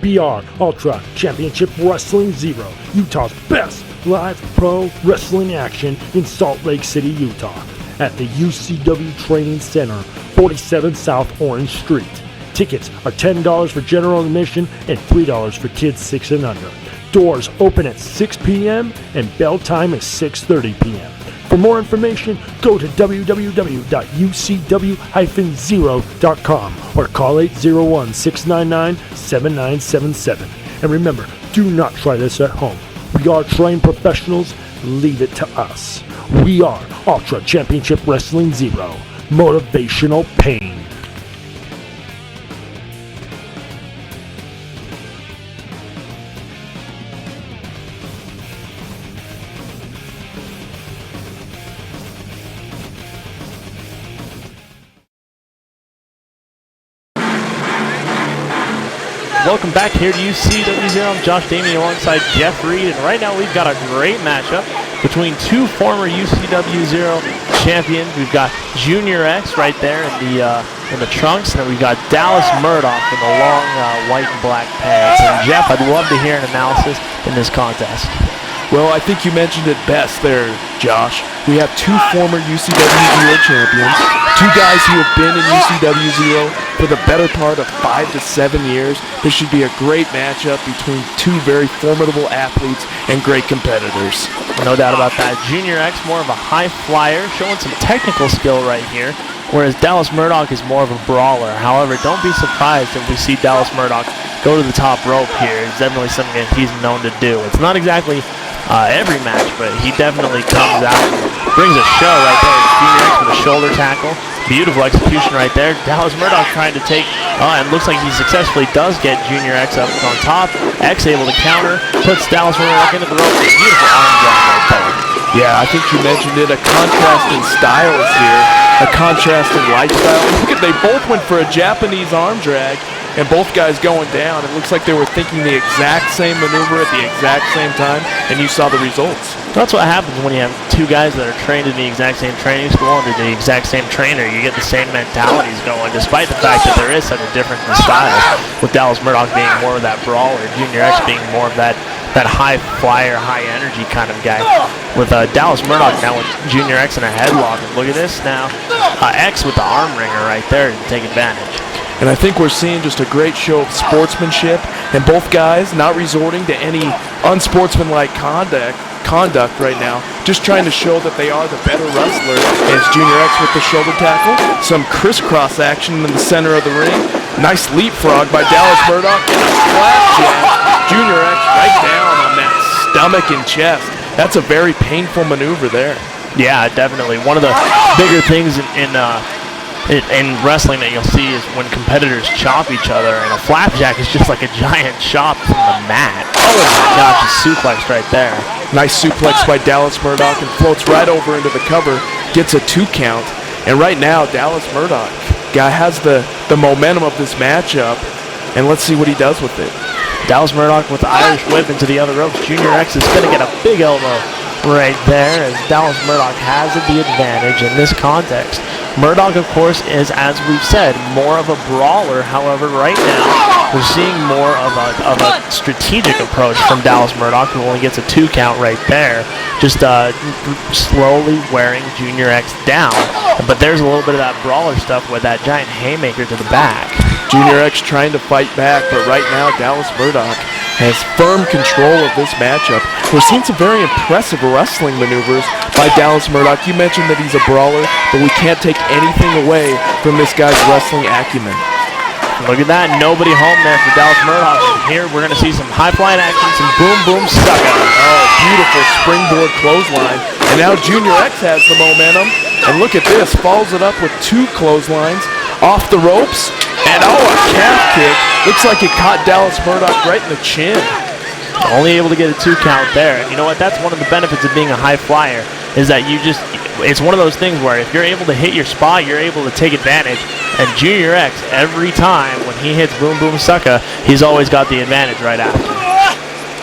UCBR Ultra Championship Wrestling Zero, Utah's best live pro wrestling action in Salt Lake City, Utah, at the UCW Training Center, 47 South Orange Street. Tickets are $10 for general admission and $3 for kids 6 and under. Doors open at 6 p.m. and bell time is 6:30 p.m. For more information, go to www.ucw-zero.com or call 801-699-7977. And remember, do not try this at home. We are trained professionals. Leave it to us. We are Ultra Championship Wrestling Zero. Motivational pain. Welcome back here to UCW-Zero. I'm Josh Damien alongside Jeff Reed, and right now we've got a great matchup between two former UCW-Zero champions. We've got Junior X right there in the trunks, and then we've got Dallas Murdock in the long white and black pants. And Jeff, I'd love to hear an analysis in this contest. Well, I think you mentioned it best there, Josh. We have two former UCW-Zero champions, two guys who have been in UCW-Zero for the better part of 5 to 7 years. This should be a great matchup between two very formidable athletes and great competitors. No doubt about that. Junior X, more of a high flyer, showing some technical skill right here, whereas Dallas Murdock is more of a brawler. However, don't be surprised if we see Dallas Murdock go to the top rope here. It's definitely something that he's known to do. It's not exactly every match, but he definitely comes out and brings a show right there. Junior X with a shoulder tackle. Beautiful execution right there. Dallas Murdock trying to take, and looks like he successfully does get Junior X up on top. X able to counter, puts Dallas Murdock into the rope. Beautiful arm drag right there. Yeah, I think you mentioned it. A contrast in styles here. A contrast in lifestyle. Look at, they both went for a Japanese arm drag, and both guys going down. It looks like they were thinking the exact same maneuver at the exact same time, and you saw the results. That's what happens when you have two guys that are trained in the exact same training school under the exact same trainer. You get the same mentalities going, despite the fact that there is such a difference in styles, with Dallas Murdock being more of that brawler, Junior X being more of that high flyer, high energy kind of guy. With Dallas Murdock now with Junior X in a headlock. And look at this now. X with the arm wringer right there to take advantage. And I think we're seeing just a great show of sportsmanship, and both guys not resorting to any unsportsmanlike conduct right now, just trying to show that they are the better wrestler. As Junior X with the shoulder tackle, some crisscross action in the center of the ring. Nice leapfrog by Dallas Murdock and a flapjack. Junior X right down on that stomach and chest. That's a very painful maneuver there. Yeah, definitely. One of the bigger things in wrestling that you'll see is when competitors chop each other, and a flapjack is just like a giant chop from the mat. Oh my gosh, a suplex right there. Nice suplex by Dallas Murdock, and floats right over into the cover, gets a 2 count. And right now, Dallas Murdock guy has the momentum of this matchup, and let's see what he does with it. Dallas Murdock with the Irish whip into the other ropes. Junior X is going to get a big elbow right there, as Dallas Murdock has the advantage in this context. Murdock, of course, is, as we've said, more of a brawler. However, right now, we're seeing more of a strategic approach from Dallas Murdock, who only gets a 2 count right there, just slowly wearing Junior X down. But there's a little bit of that brawler stuff with that giant haymaker to the back. Junior X trying to fight back, but right now, Dallas Murdock has firm control of this matchup. We're seeing some very impressive wrestling maneuvers by Dallas Murdock. You mentioned that he's a brawler, but we can't take anything away from this guy's wrestling acumen. Look at that, nobody home there for Dallas Murdock. Here we're going to see some high-flying action, some boom-boom sucker. Oh, beautiful springboard clothesline. And now Junior X has the momentum. And look at this, follows it up with 2 clotheslines off the ropes. And oh, a calf kick. Looks like it caught Dallas Murdock right in the chin. Only able to get a 2 count there. And you know what? That's one of the benefits of being a high flyer, is that it's one of those things where if you're able to hit your spot, you're able to take advantage. And Junior X, every time when he hits Boom Boom Sucker, he's always got the advantage right after.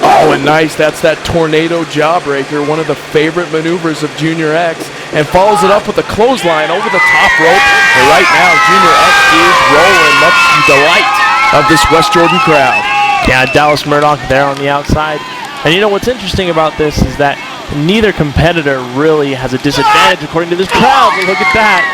Oh, and nice. That's that tornado jawbreaker, one of the favorite maneuvers of Junior X, and follows it up with a clothesline over the top rope. And right now, Junior X is rolling, much to the delight of this West Jordan crowd. Yeah, Dallas Murdock there on the outside. And you know what's interesting about this is that neither competitor really has a disadvantage according to this crowd. But look at that.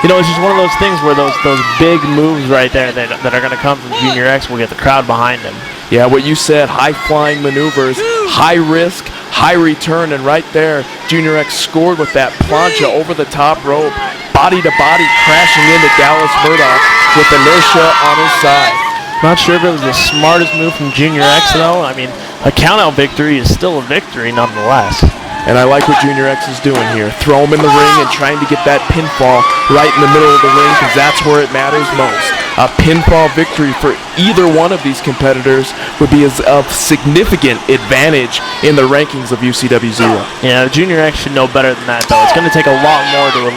You know, it's just one of those things where those big moves right there that are going to come from Junior X will get the crowd behind him. Yeah, what you said, high-flying maneuvers, high risk, high return, and right there, Junior X scored with that plancha over the top rope, body-to-body crashing into Dallas Murdock with inertia on his side. Not sure if it was the smartest move from Junior X, though. I mean, a count-out victory is still a victory nonetheless. And I like what Junior X is doing here. Throw him in the ring and trying to get that pinfall right in the middle of the ring because that's where it matters most. A pinfall victory for either one of these competitors would be of significant advantage in the rankings of UCW-Zero. Yeah, Junior X should know better than that, though. It's going to take a lot more to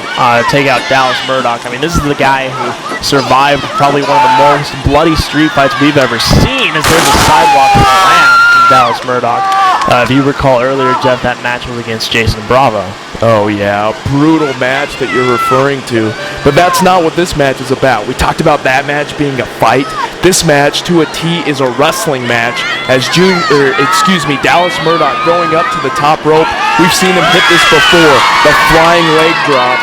take out Dallas Murdock. I mean, this is the guy who survived probably one of the most bloody street fights we've ever seen as there's a sidewalk slam from Dallas Murdock. If you recall earlier, Jeff, that match was against Jason Bravo. Oh yeah, a brutal match that you're referring to. But that's not what this match is about. We talked about that match being a fight. This match, to a T, is a wrestling match as Dallas Murdock going up to the top rope. We've seen him hit this before, the flying leg drop.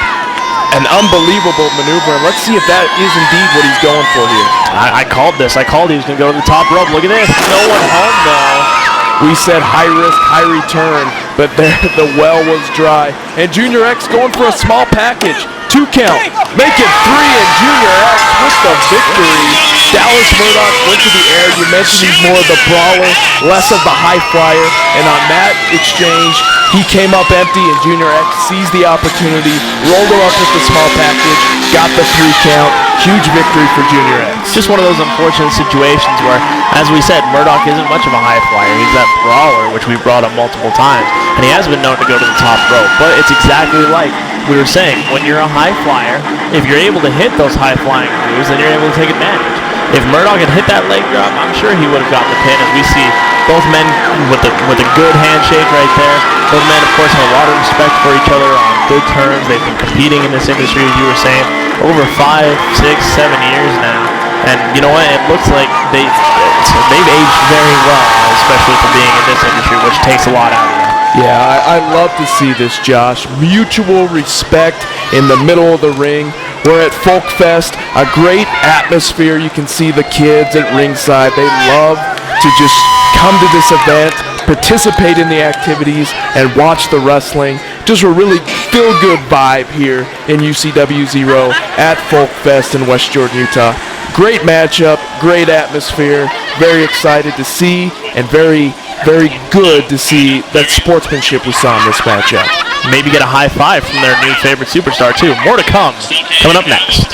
An unbelievable maneuver, and let's see if that is indeed what he's going for here. I called this. I called he was going to go to the top rope. Look at this. No one home, though. We said high risk, high return, but there the well was dry. And Junior X going for a small package. 2 count. Make it 3, and Junior X with the victory. Dallas Murdock went to the air. You mentioned he's more of the brawler, less of the high flyer. And on that exchange, he came up empty, and Junior X seized the opportunity, rolled him up with the small package, got the 3 count. Huge victory for Junior X. Just one of those unfortunate situations where, as we said, Murdock isn't much of a high flyer. He's that brawler, which we brought up multiple times, and he has been known to go to the top rope. But it's exactly like we were saying, when you're a high flyer, if you're able to hit those high flying moves, then you're able to take advantage. If Murdock had hit that leg drop, I'm sure he would have gotten the pin, as we see both men with a good handshake right there. Both men, of course, have a lot of respect for each other on good terms. They've been competing in this industry, as you were saying, over 5, 6, 7 years now. And you know what? It looks like they've aged very well, especially for being in this industry, which takes a lot out of them. Yeah, I love to see this, Josh. Mutual respect in the middle of the ring. We're at Folk Fest, a great atmosphere. You can see the kids at ringside. They love to just come to this event, participate in the activities, and watch the wrestling. Just a really feel-good vibe here in UCW-Zero at Folk Fest in West Jordan, Utah. Great matchup, great atmosphere. Very excited to see, and very good to see that sportsmanship we saw in this matchup. Maybe get a high five from their new favorite superstar, too. More to come. Coming up next.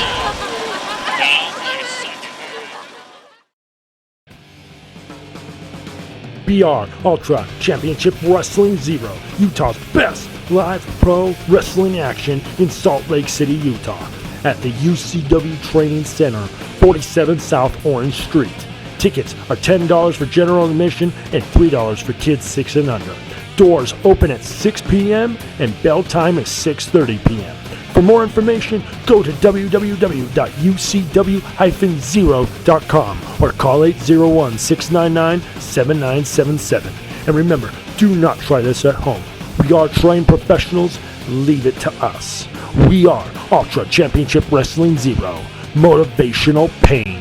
BR Ultra Championship Wrestling Zero, Utah's best live pro wrestling action in Salt Lake City, Utah, at the UCW Training Center, 47 South Orange Street. Tickets are $10 for general admission and $3 for kids 6 and under. Doors open at 6 p.m. and bell time is 6:30 p.m. For more information, go to www.ucw-zero.com or call 801-699-7977. And remember, do not try this at home. We are trained professionals. Leave it to us. We are Ultra Championship Wrestling Zero. Motivational pain.